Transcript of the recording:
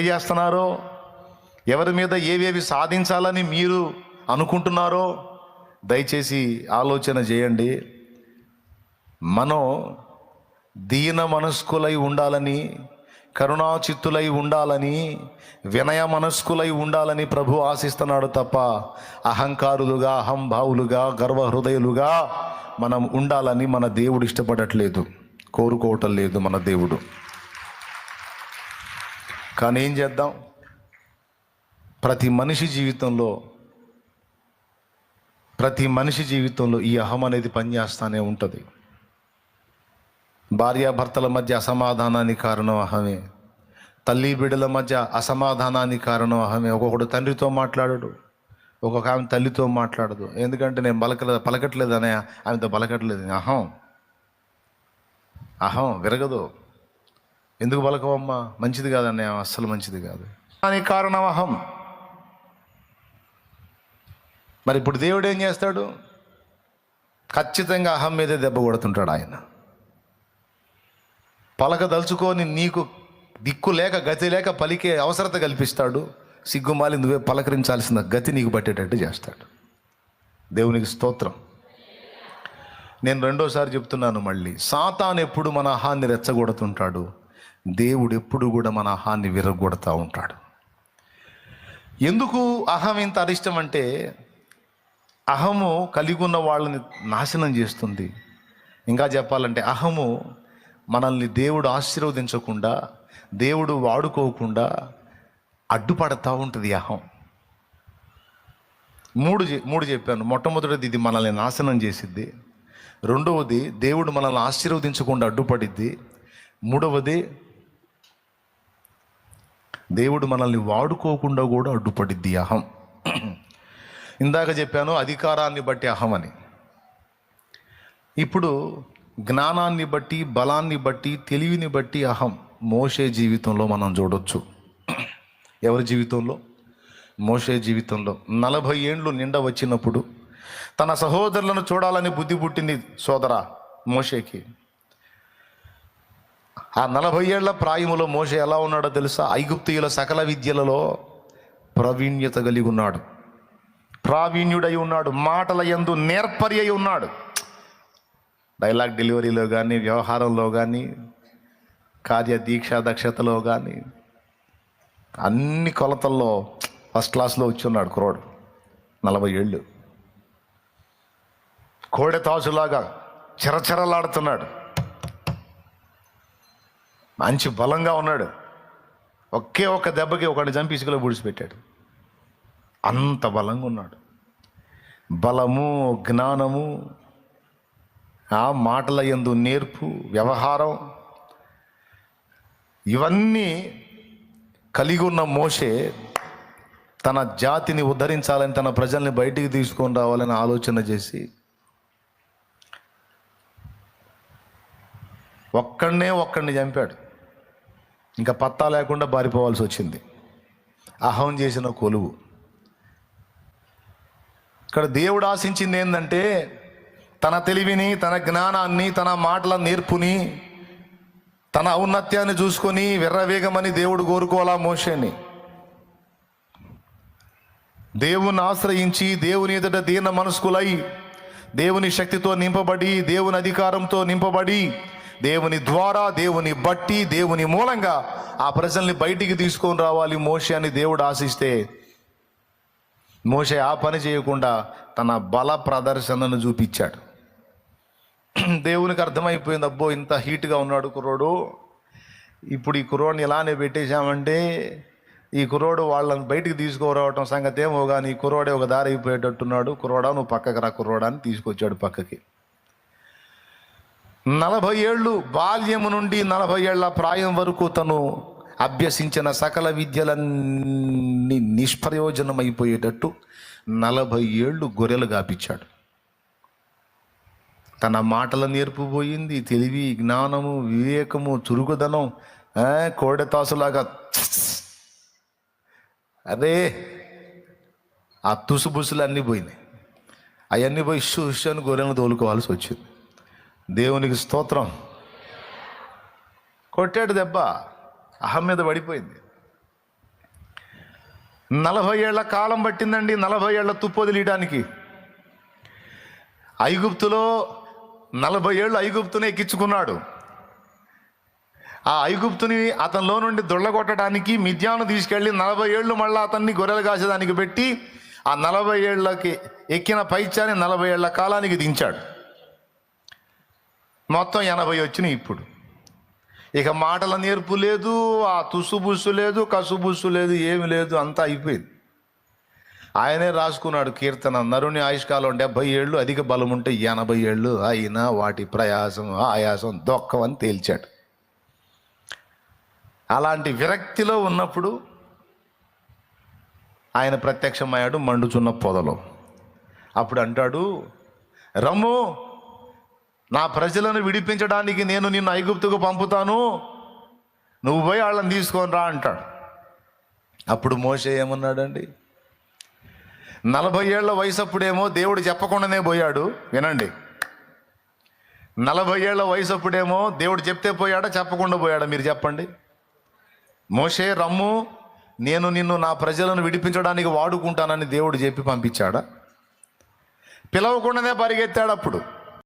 చేస్తున్నారో, ఎవరి మీద ఏవేవి సాధించాలని మీరు అనుకుంటున్నారో దయచేసి ఆలోచన చేయండి. మనం దీన మనస్కులై ఉండాలని, కరుణాచిత్తులై ఉండాలని, వినయ మనస్కులై ఉండాలని ప్రభు ఆశిస్తున్నాడు తప్ప అహంకారులుగా, అహంభావులుగా, గర్వహృదయులుగా మనం ఉండాలని మన దేవుడు ఇష్టపడట్లేదు, కోరుకోవటం లేదు మన దేవుడు. కానీ ఏం చేద్దాం, ప్రతి మనిషి జీవితంలో ఈ అహం అనేది పనిచేస్తూనే ఉంటుంది. భార్యాభర్తల మధ్య అసమాధానానికి కారణం అహమే, తల్లి బిడ్డల మధ్య అసమాధానానికి కారణం అహమే. ఒక్కొక్కడు తండ్రితో మాట్లాడడు, ఒక్కొక్క ఆమె తల్లితో మాట్లాడదు. ఎందుకంటే నేను పలకట్లేదు అనే ఆమెతో పలకట్లేదు. అహం విరగదు. ఎందుకు పలకవమ్మా, మంచిది కాదనే, అస్సలు మంచిది కాదు. దానికి కారణం అహం. మరి ఇప్పుడు దేవుడు ఏం చేస్తాడు? ఖచ్చితంగా అహం మీదే దెబ్బ కొడుతుంటాడు ఆయన. పలకదలుచుకొని నీకు దిక్కు లేక, గతి లేక పలికే అవసరత కల్పిస్తాడు. సిగ్గుమాలి నువ్వే పలకరించాల్సిన గతి నీకు పట్టేటట్టు చేస్తాడు. దేవునికి స్తోత్రం. నేను రెండోసారి చెప్తున్నాను మళ్ళీ, సాతాను ఎప్పుడు మన అహాన్ని రెచ్చగొడుతుంటాడు, దేవుడు ఎప్పుడు కూడా మన అహాన్ని విరగొడతా ఉంటాడు. ఎందుకు అహం ఇంత అరిష్టం అంటే, అహము కలిగి ఉన్న వాళ్ళని నాశనం చేస్తుంది. ఇంకా చెప్పాలంటే అహము మనల్ని దేవుడు ఆశీర్వదించకుండా, దేవుడు వాడుకోకుండా అడ్డుపడతా ఉంటుంది అహం. మూడు చెప్పాను. మొట్టమొదటిది ఇది మనల్ని నాశనం చేసిద్ది, రెండవది దేవుడు మనల్ని ఆశీర్వదించకుండా అడ్డుపడిద్ది, మూడవది దేవుడు మనల్ని వాడుకోకుండా కూడా అడ్డుపడిద్ది అహం. ఇందాక చెప్పాను అధికారాన్ని బట్టి అహం అని. ఇప్పుడు జ్ఞానాన్ని బట్టి, బలాన్ని బట్టి, తెలివిని బట్టి అహం మోషే జీవితంలో మనం చూడొచ్చు. ఎవరి జీవితంలో? మోషే జీవితంలో. 40 ఏండ్లు నిండా వచ్చినప్పుడు తన సహోదరులను చూడాలని బుద్ధి పుట్టింది సోదరా మోషేకి. ఆ 40 ఏళ్ల ప్రాయములో మోషే ఎలా ఉన్నాడో తెలుసా? ఐగుప్తీయుల సకల విద్యలలో ప్రావీణ్యత కలిగి ఉన్నాడు, ప్రావీణ్యుడై ఉన్నాడు, మాటల యందు నేర్పరి అయి ఉన్నాడు. డైలాగ్ డెలివరీలో కానీ, వ్యవహారంలో కానీ, కార్య దీక్షా దక్షతలో కానీ అన్ని కొలతల్లో ఫస్ట్ క్లాస్లో వచ్చి ఉన్నాడు కుర్రోడు. 40 ఏళ్ళు కోడె తాజులాగా చెరచెరలాడుతున్నాడు, మంచి బలంగా ఉన్నాడు. ఒకే ఒక్క దెబ్బకి ఒకడిని చంపి ఇసుకలో పూడ్చిపెట్టాడు. అంత బలంగా ఉన్నాడు. బలము, జ్ఞానము, ఆ మాటల యందు నేర్పు, వ్యవహారం, ఇవన్నీ కలిగి ఉన్న మోషే తన జాతిని ఉద్ధరించాలని, తన ప్రజల్ని బయటికి తీసుకొని రావాలని ఆలోచన చేసి ఒక్కడిని చంపాడు. ఇంకా పత్తా లేకుండా పారిపోవాల్సి వచ్చింది. అహం చేసిన కొలువు. ఇక్కడ దేవుడు ఆశించింది ఏంటంటే, తన తెలివిని, తన జ్ఞానాన్ని, తన మాటల నేర్పుని, తన ఔన్నత్యాన్ని చూసుకొని విర్రవేగమని దేవుడు కోరుకోవాలా మోషేని. దేవుని ఆశ్రయించి, దేవుని ఎదుట దీన మనస్కులై, దేవుని శక్తితో నింపబడి, దేవుని అధికారంతో నింపబడి, దేవుని ద్వారా, దేవుని బట్టి, దేవుని మూలంగా ఆ ప్రజల్ని బయటికి తీసుకొని రావాలి మోషే అని దేవుడు ఆశిస్తే, మోషే ఆ పని చేయకుండా తన బల ప్రదర్శనను చూపించాడు. దేవునికి అర్థమైపోయింది, అబ్బో ఇంత హీట్గా ఉన్నాడు కుర్రోడు, ఇప్పుడు ఈ కుర్రోడిని ఇలానే పెట్టేశామంటే ఈ కుర్రోడు వాళ్ళని బయటికి తీసుకురావటం సంగతి ఏమో, కానీ ఈ కుర్రోడే ఒక దారి అయిపోయేటట్టున్నాడు, కుర్రోడా నువ్వు పక్కకి రా కుర్రోడా అని తీసుకొచ్చాడు పక్కకి. 40 ఏళ్ళు బాల్యము నుండి 40 ఏళ్ల ప్రాయం వరకు తను అభ్యసించిన సకల విద్యలన్నీ నిష్ప్రయోజనమైపోయేటట్టు 40 ఏళ్ళు గొర్రెలు గాపించాడు. తన మాటల నేర్పు పోయింది, తెలివి, జ్ఞానము, వివేకము, చురుకుదనం, కోడెతాసులాగా అదే ఆ తుసుబుసులు అన్నీ పోయినాయి. అవన్నీ పోయి షుష్ అని గొర్రెలను తోలుకోవాల్సి వచ్చింది. దేవునికి స్తోత్రం. కొట్టాడు దెబ్బ, అహం మీద పడిపోయింది. 40 ఏళ్ల కాలం పట్టిందండి, 40 ఏళ్ల తుప్పు వదిలేయడానికి. ఐగుప్తులో 40 ఏళ్ళు ఐగుప్తుని ఎక్కించుకున్నాడు. ఆ ఐగుప్తుని అతనిలో నుండి దొళ్ళగొట్టడానికి మిద్యాను తీసుకెళ్ళి 40 ఏళ్ళు మళ్ళీ అతన్ని గొర్రెలు కాసేదానికి పెట్టి ఆ 40 ఏళ్ళకి ఎక్కిన పైచాన్ని 40 ఏళ్ల కాలానికి దించాడు. మొత్తం 80 వచ్చినాయి. ఇప్పుడు ఇక మాటల నేర్పు లేదు, ఆ తుస్సుబుస్సు లేదు, కసుబుస్సు లేదు, ఏమి లేదు, అంతా అయిపోయింది. ఆయనే రాసుకున్నాడు కీర్తన, నరుని ఆయుష్కాలం 70 ఏళ్ళు, అధిక బలం ఉంటే 80 ఏళ్ళు, అయినా వాటి ప్రయాసం ఆయాసం దొక్కం అని తేల్చాడు. అలాంటి విరక్తిలో ఉన్నప్పుడు ఆయన ప్రత్యక్షమయ్యాడు మండుచున్న పొదలో. అప్పుడు అంటాడు, రమ్ము, నా ప్రజలను విడిపించడానికి నేను నిన్ను ఐగుప్తుకు పంపుతాను, నువ్వు పోయి వాళ్ళని తీసుకొని రా అంటాడు. అప్పుడు మోషే ఏమన్నాడండి? 40 ఏళ్ల వయసు అప్పుడేమో దేవుడు చెప్పకుండానే పోయాడు. వినండి, 40 ఏళ్ల వయసు అప్పుడేమో దేవుడు చెప్తే పోయాడా, చెప్పకుండా పోయాడా? మీరు చెప్పండి. మోషే, రమ్ము, నేను నిన్ను నా ప్రజలను విడిపించడానికి వాడుకుంటానని దేవుడు చెప్పి పంపించాడా? పిలవకుండానే పరిగెత్తాడు. అప్పుడు